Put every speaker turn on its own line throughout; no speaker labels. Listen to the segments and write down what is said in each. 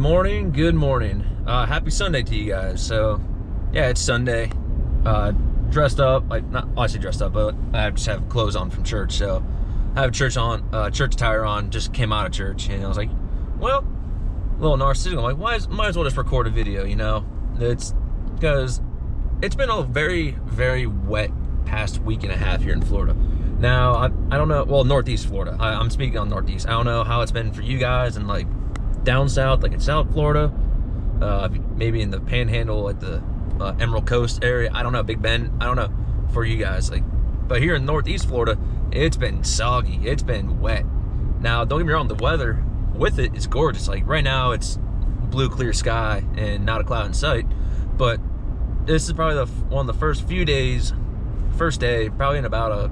morning, good morning. Happy Sunday to you guys. So, yeah, it's Sunday. Dressed up, like not honestly dressed up, but I just have clothes on from church. So, I have church attire on. Just came out of church, and I was like, well, a little narcissistic. I'm like, might as well just record a video, you know? It's because it's been a very, very wet past week and a half here in Florida. Now, I don't know, well, Northeast Florida. I'm speaking on Northeast. I don't know how it's been for you guys and like down south, like in South Florida, maybe in the Panhandle, at the Emerald Coast area. I don't know, Big Bend. I don't know for you guys, like, but here in Northeast Florida, it's been soggy. It's been wet. Now, don't get me wrong, the weather with it is gorgeous. Like right now, it's blue, clear sky and not a cloud in sight. But this is probably one of the first day, probably in about a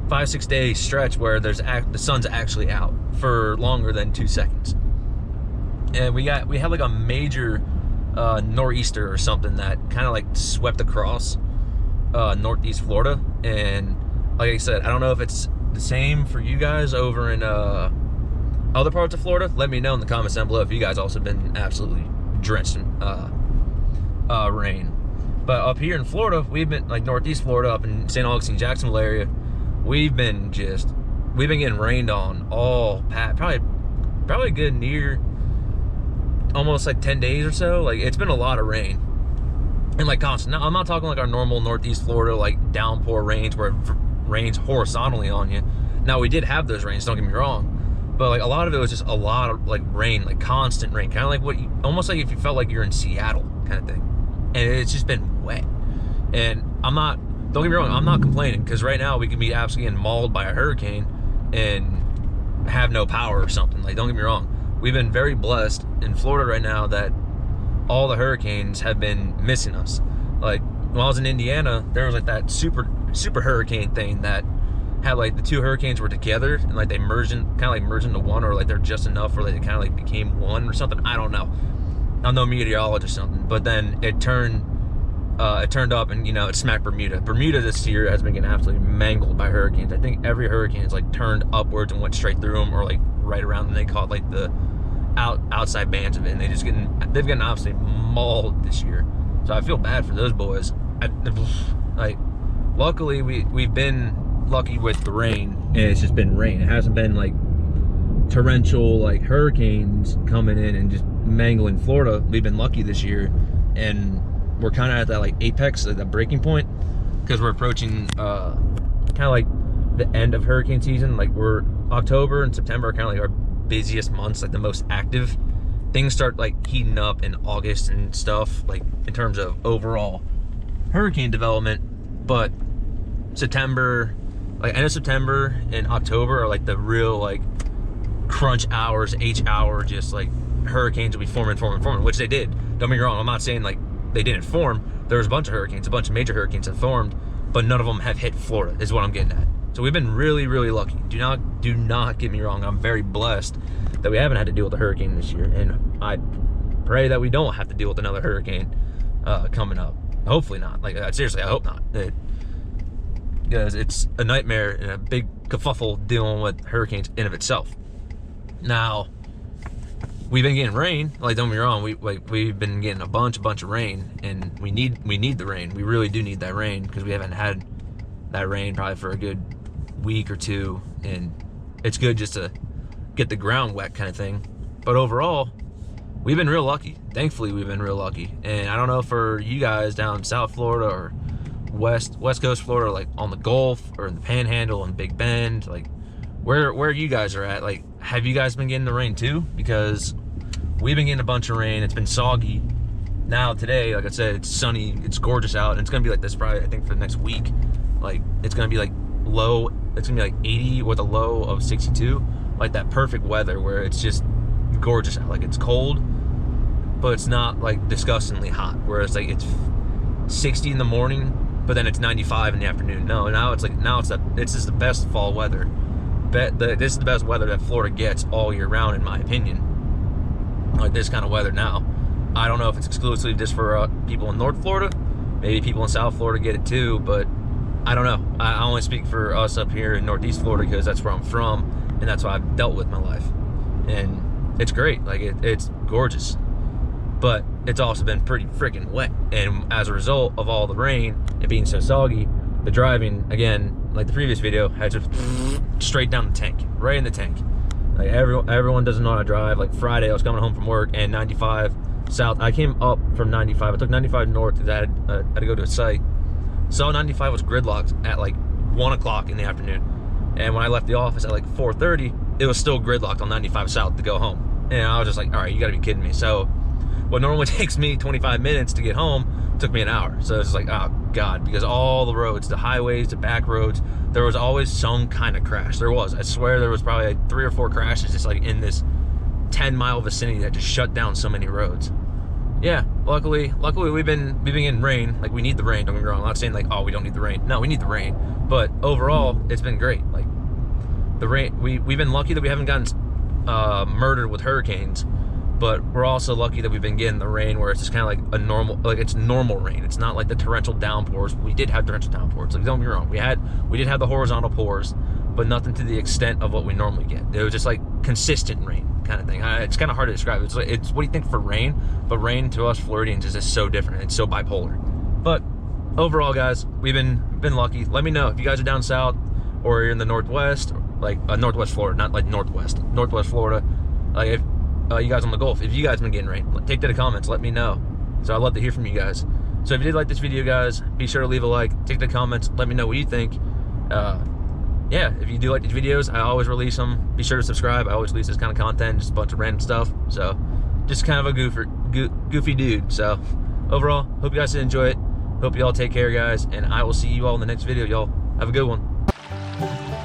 5-6 day stretch where the sun's actually out for longer than 2 seconds. And we had like a major nor'easter or something that kind of like swept across Northeast Florida. And like I said, I don't know if it's the same for you guys over in other parts of Florida. Let me know in the comments down below if you guys also been absolutely drenched in rain. But up here in Florida, we've been like Northeast Florida, up in St. Augustine, Jacksonville area, we've been getting rained on all probably good near almost like 10 days or so. Like it's been a lot of rain and like constant. Now I'm not talking like our normal Northeast Florida like downpour rains where it rains horizontally on you. Now we did have those rains, don't get me wrong, but like a lot of it was just a lot of like rain, like constant rain, kind of like almost like if you felt like you're in Seattle kind of thing. And it's just been wet. And don't get me wrong, I'm not complaining, because right now we could be absolutely getting mauled by a hurricane and have no power or something. Like, don't get me wrong, we've been very blessed in Florida right now that all the hurricanes have been missing us. Like when I was in Indiana, there was like that super hurricane thing that had like the two hurricanes were together and like they merged into one, or like they're just enough where they kind of like became one or something. I don't know. I'm no meteorologist or something, but then it turned up and, you know, it smacked Bermuda. Bermuda this year has been getting absolutely mangled by hurricanes. I think every hurricane is like turned upwards and went straight through them, or like right around them. They call it like the outside bands of it, and they've gotten absolutely mauled this year. So I feel bad for those boys. Like, luckily we've been lucky with the rain, and it's just been rain. It hasn't been like torrential like hurricanes coming in and just mangling Florida. We've been lucky this year, and we're kind of at that like apex, like that breaking point, because we're approaching kind of like the end of hurricane season. Like October and September are kind of like our busiest months, like the most active. Things start like heating up in August and stuff, like in terms of overall hurricane development. But September, like end of September and October are like the real like crunch hours, H-hour, just like hurricanes will be forming, which they did. Don't get me wrong, I'm not saying like they didn't form. There was a bunch of hurricanes, a bunch of major hurricanes that formed, but none of them have hit Florida, is what I'm getting at. So we've been really, really lucky. Do not get me wrong, I'm very blessed that we haven't had to deal with a hurricane this year, and I pray that we don't have to deal with another hurricane coming up. Hopefully not. Like, seriously, I hope not. Because it's a nightmare and a big kerfuffle dealing with hurricanes in of itself. Now, we've been getting rain. Like, don't get me wrong, we've been getting a bunch of rain, and we need the rain. We really do need that rain, because we haven't had that rain probably for a good week or two, and it's good just to get the ground wet kind of thing. But overall, we've been real lucky. Thankfully, we've been real lucky. And I don't know for you guys down in South Florida or West Coast Florida, like on the Gulf or in the Panhandle and Big Bend, like where you guys are at, like, have you guys been getting the rain too? Because we've been getting a bunch of rain. It's been soggy. Now today, like I said, it's sunny, it's gorgeous out, and it's gonna be like this probably, I think, for the next week. Like, it's gonna be like low, it's gonna be like 80 with a low of 62, like that perfect weather where it's just gorgeous out. Like, it's cold, but it's not like disgustingly hot, whereas like it's 60 in the morning, but then it's 95 in the afternoon. No, now it's just the best fall weather. This is the best weather that Florida gets all year round, in my opinion. Like this kind of weather now. I don't know if it's exclusively just for people in North Florida. Maybe people in South Florida get it too, but I don't know. I only speak for us up here in Northeast Florida because that's where I'm from, and that's what I've dealt with my life. And it's great. Like it's gorgeous. but it's also been pretty freaking wet. And as a result of all the rain, it being so soggy, the driving, again, like the previous video, had just straight down the tank, right in the tank. Like everyone doesn't know how to drive. Like Friday, I was coming home from work and 95 south. I came up from 95. I took 95 north because I had to go to a site. So 95 was gridlocked at like 1 o'clock in the afternoon. And when I left the office at like 4:30, it was still gridlocked on 95 south to go home. And I was just like, all right, you gotta be kidding me. So what normally takes me 25 minutes to get home took me an hour. So it's like, oh God, because all the roads, the highways, the back roads, there was always some kind of crash. There was, I swear there was probably like 3 or 4 crashes just like in this 10-mile vicinity that just shut down so many roads. Yeah, luckily we've been getting rain. Like, we need the rain, don't get me wrong. I'm not saying like, oh, we don't need the rain. No, we need the rain. But overall, it's been great. Like, the rain, we've been lucky that we haven't gotten murdered with hurricanes, but we're also lucky that we've been getting the rain where it's just kind of like a normal, like it's normal rain. It's not like the torrential downpours. We did have torrential downpours. Like, don't get me wrong. We did have the horizontal pours, but nothing to the extent of what we normally get. It was just like consistent rain kind of thing. It's kind of hard to describe. It's like, it's what do you think for rain? But rain to us Floridians is just so different. It's so bipolar. But overall, guys, we've been lucky. Let me know if you guys are down south or you're in the Northwest, like Northwest Florida, not like Northwest Florida. Like, if you guys on the Gulf, if you guys been getting rain, take to the comments, let me know. So I'd love to hear from you guys. So if you did like this video, guys, be sure to leave a like, take the comments, let me know what you think. Yeah, if you do like these videos, I always release them. Be sure to subscribe. I always release this kind of content, just a bunch of random stuff. So just kind of a goofy dude. So overall, hope you guys enjoy it. Hope you all take care, guys, and I will see you all in the next video. Y'all have a good one.